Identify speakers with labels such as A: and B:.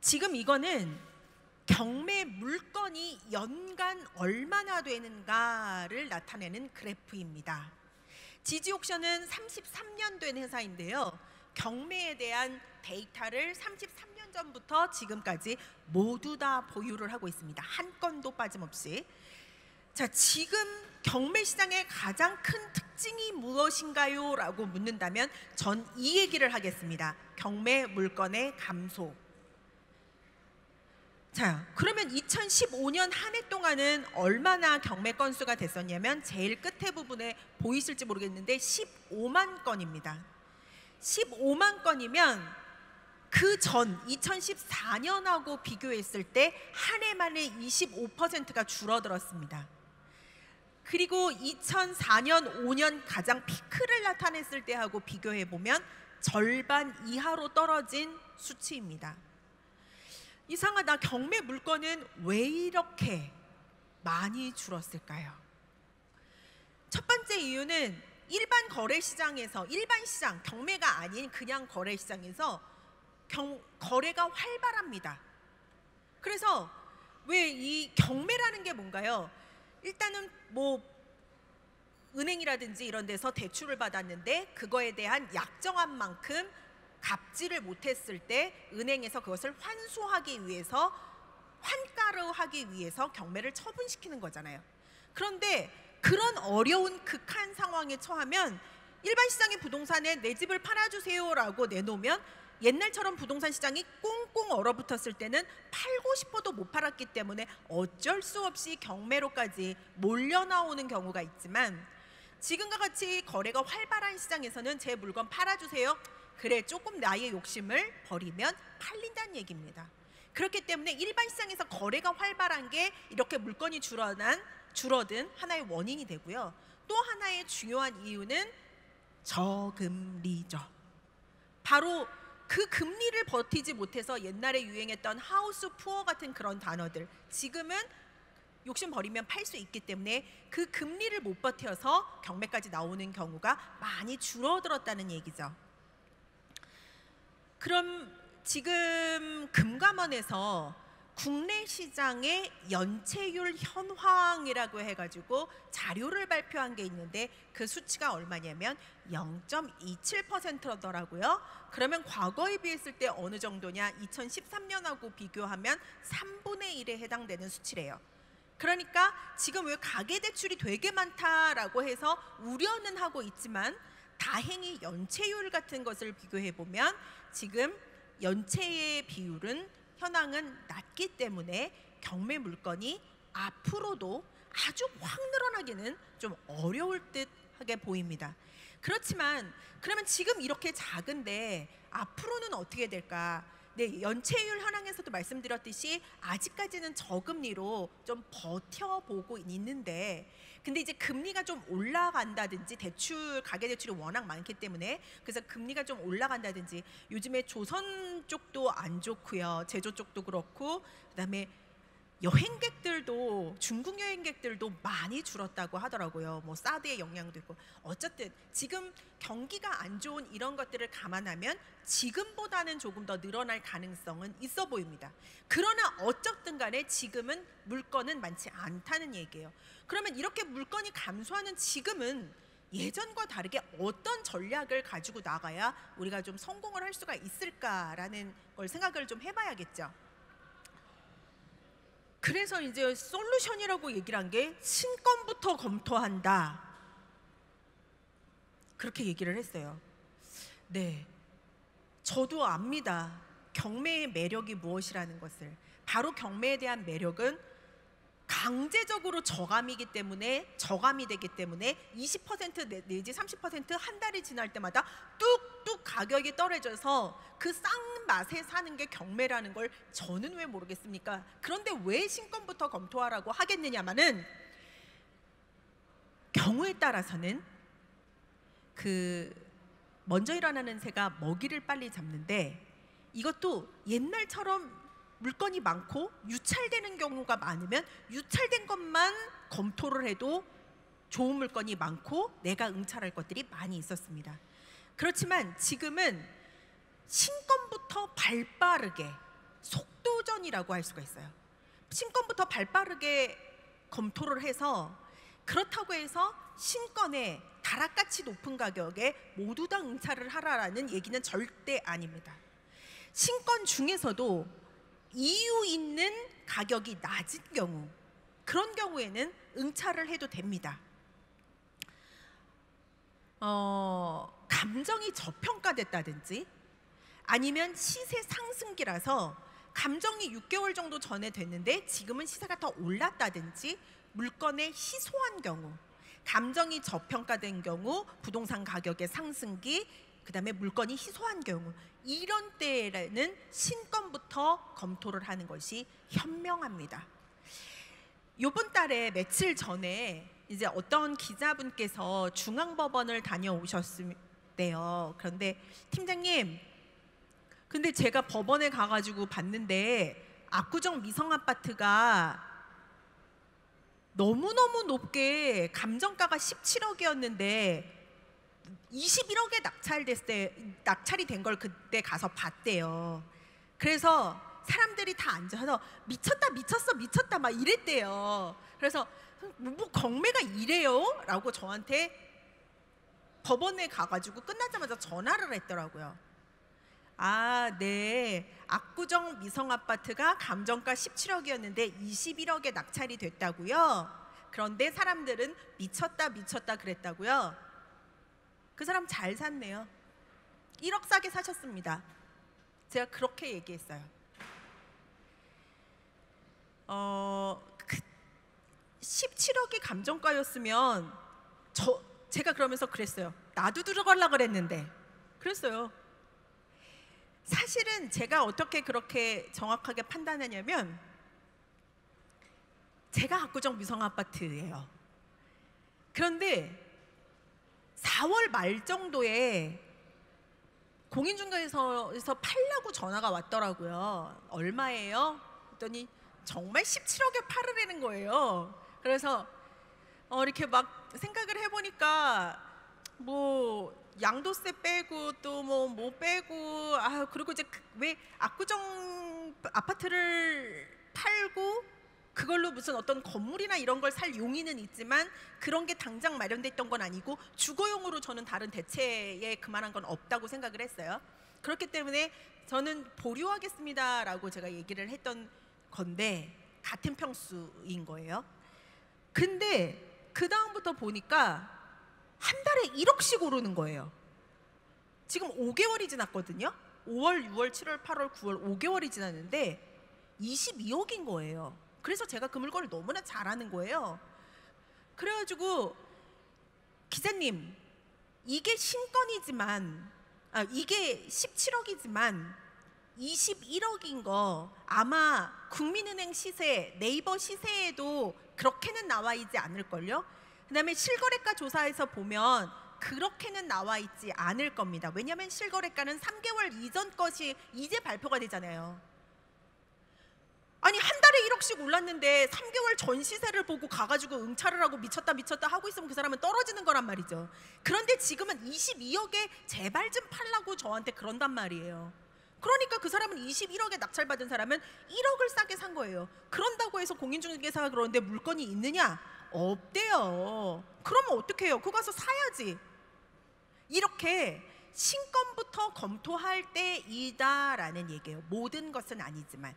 A: 지금 이거는 경매 물건이 연간 얼마나 되는가를 나타내는 그래프입니다. 지지옥션은 33년 된 회사인데요. 경매에 대한 데이터를 33년 전부터 지금까지 모두 다 보유를 하고 있습니다. 한 건도 빠짐없이. 자, 지금 경매 시장의 가장 큰 특징이 무엇인가요? 라고 묻는다면 전 이 얘기를 하겠습니다. 경매 물건의 감소. 자, 그러면 2015년 한 해 동안은 얼마나 경매 건수가 됐었냐면 제일 끝에 부분에 보이실지 모르겠는데 15만 건입니다. 15만 건이면 그 전 2014년하고 비교했을 때 한 해 만에 25%가 줄어들었습니다. 그리고 2004년, 5년 가장 피크를 나타냈을 때하고 비교해 보면 절반 이하로 떨어진 수치입니다. 이상하다. 경매 물건은 왜 이렇게 많이 줄었을까요? 첫 번째 이유는 일반 거래 시장에서, 일반 시장, 경매가 아닌 그냥 거래 시장에서 거래가 활발합니다. 그래서 왜 이 경매라는 게 뭔가요? 일단은 뭐 은행이라든지 이런 데서 대출을 받았는데 그거에 대한 약정한 만큼 갚지를 못했을 때 은행에서 그것을 환수하기 위해서, 환가로 하기 위해서 경매를 처분시키는 거잖아요. 그런데 그런 어려운 극한 상황에 처하면 일반 시장의 부동산에 내 집을 팔아주세요 라고 내놓으면 옛날처럼 부동산 시장이 꽁꽁 얼어붙었을 때는 팔고 싶어도 못 팔았기 때문에 어쩔 수 없이 경매로까지 몰려 나오는 경우가 있지만, 지금과 같이 거래가 활발한 시장에서는 제 물건 팔아주세요. 그래, 조금 나의 욕심을 버리면 팔린다는 얘기입니다. 그렇기 때문에 일반 시장에서 거래가 활발한 게 이렇게 물건이 줄어든 하나의 원인이 되고요. 또 하나의 중요한 이유는 저금리죠. 바로 그 금리를 버티지 못해서 옛날에 유행했던 하우스 푸어 같은 그런 단어들, 지금은 욕심 버리면 팔 수 있기 때문에 그 금리를 못 버텨서 경매까지 나오는 경우가 많이 줄어들었다는 얘기죠. 그럼 지금 금감원에서 국내 시장의 연체율 현황이라고 해가지고 자료를 발표한 게 있는데 그 수치가 얼마냐면 0.27%더라고요. 그러면 과거에 비했을 때 어느 정도냐? 2013년하고 비교하면 3분의 1에 해당되는 수치래요. 그러니까 지금 왜 가계대출이 되게 많다라고 해서 우려는 하고 있지만 다행히 연체율 같은 것을 비교해 보면 지금 연체의 비율은 현황은 낮기 때문에 경매 물건이 앞으로도 아주 확 늘어나기는 좀 어려울 듯하게 보입니다. 그렇지만 그러면 지금 이렇게 작은데 앞으로는 어떻게 될까? 네, 연체율 현황에서도 말씀드렸듯이 아직까지는 저금리로 좀 버텨보고 있는데, 근데 이제 금리가 좀 올라간다든지, 가계대출이 워낙 많기 때문에 그래서 금리가 좀 올라간다든지, 요즘에 조선 쪽도 안 좋고요, 제조 쪽도 그렇고, 그다음에 여행객들도, 중국 여행객들도 많이 줄었다고 하더라고요. 뭐 사드의 영향도 있고. 어쨌든 지금 경기가 안 좋은 이런 것들을 감안하면 지금보다는 조금 더 늘어날 가능성은 있어 보입니다. 그러나 어쨌든 간에 지금은 물건은 많지 않다는 얘기예요. 그러면 이렇게 물건이 감소하는 지금은 예전과 다르게 어떤 전략을 가지고 나가야 우리가 좀 성공을 할 수가 있을까라는 걸 생각을 좀 해봐야겠죠. 그래서 이제 솔루션이라고 얘기를 한 게 신건부터 검토한다, 그렇게 얘기를 했어요. 네, 저도 압니다. 경매의 매력이 무엇이라는 것을. 바로 경매에 대한 매력은 강제적으로 저감이 되기 때문에 20% 내지 30% 한 달이 지날 때마다 뚝뚝 가격이 떨어져서 그 싼 맛에 사는 게 경매라는 걸 저는 왜 모르겠습니까? 그런데 왜 신건부터 검토하라고 하겠느냐마는, 경우에 따라서는 먼저 일어나는 새가 먹이를 빨리 잡는데, 이것도 옛날처럼 물건이 많고 유찰되는 경우가 많으면 유찰된 것만 검토를 해도 좋은 물건이 많고 내가 응찰할 것들이 많이 있었습니다. 그렇지만 지금은 신건부터 발빠르게 속도 압도전이라고 할 수가 있어요. 신건부터 발빠르게 검토를 해서 그렇다고 해서 신건에 다락같이 높은 가격에 모두 다 응찰을 하라라는 얘기는 절대 아닙니다. 신건 중에서도 이유 있는 가격이 낮은 경우, 그런 경우에는 응찰을 해도 됩니다. 감정이 저평가됐다든지 아니면 시세 상승기라서 감정이 6개월 정도 전에 됐는데 지금은 시세가 더 올랐다든지 물건의 희소한 경우, 감정이 저평가된 경우, 부동산 가격의 상승기, 그 다음에 물건이 희소한 경우, 이런 때에는 신건부터 검토를 하는 것이 현명합니다. 요번 달에 며칠 전에 이제 어떤 기자분께서 중앙법원을 다녀오셨대요. 그런데 팀장님, 근데 제가 법원에 가가지고 봤는데 압구정 미성아파트가 너무너무 높게 감정가가 17억이었는데 21억에 낙찰이 된 걸 그때 가서 봤대요. 그래서 사람들이 다 앉아서 미쳤다 미쳤어 미쳤다 막 이랬대요. 그래서 뭐 경매가 이래요? 라고 저한테 법원에 가가지고 끝나자마자 전화를 했더라고요. 아, 네. 압구정 미성아파트가 감정가 17억이었는데 21억에 낙찰이 됐다고요? 그런데 사람들은 미쳤다 미쳤다 그랬다고요? 그 사람 잘 샀네요. 1억 싸게 사셨습니다. 제가 그렇게 얘기했어요. 17억이 감정가였으면 제가 그러면서 그랬어요. 나도 들어가려고 그랬는데. 그랬어요. 사실은 제가 어떻게 그렇게 정확하게 판단하냐면 제가 압구정 미성아파트예요. 그런데 4월 말 정도에 공인중개사에서 팔라고 전화가 왔더라고요. 얼마예요? 그랬더니 정말 17억에 팔으라는 거예요. 그래서 이렇게 막 생각을 해보니까 뭐 양도세 빼고 또 뭐 빼고 그리고 이제 왜 압구정 아파트를 팔고 그걸로 무슨 어떤 건물이나 이런 걸 살 용의는 있지만 그런 게 당장 마련돼 있던 건 아니고 주거용으로 저는 다른 대체에 그만한 건 없다고 생각을 했어요. 그렇기 때문에 저는 보류하겠습니다라고 제가 얘기를 했던 건데 같은 평수인 거예요. 근데 그 다음부터 보니까 한 달에 1억씩 오르는 거예요. 지금 5개월이 지났거든요. 5월, 6월, 7월, 8월, 9월 5개월이 지났는데 22억인 거예요. 그래서 제가 그 물건을 너무나 잘하는 거예요. 그래가지고 기자님, 이게 신건이지만 이게 17억이지만 21억인 거 아마 국민은행 시세, 네이버 시세에도 그렇게는 나와 있지 않을걸요? 그 다음에 실거래가 조사에서 보면 그렇게는 나와 있지 않을 겁니다. 왜냐하면 실거래가는 3개월 이전 것이 이제 발표가 되잖아요. 아니 한 달에 1억씩 올랐는데 3개월 전 시세를 보고 가가지고 응찰을 하고 미쳤다 미쳤다 하고 있으면 그 사람은 떨어지는 거란 말이죠. 그런데 지금은 22억에 제발 좀 팔라고 저한테 그런단 말이에요. 그러니까 그 사람은 21억에 낙찰받은 사람은 1억을 싸게 산 거예요. 그런다고 해서 공인중개사가 그러는데 물건이 있느냐? 없대요. 그러면 어떡해요? 그거 가서 사야지. 이렇게 신건부터 검토할 때이다라는 얘기예요. 모든 것은 아니지만.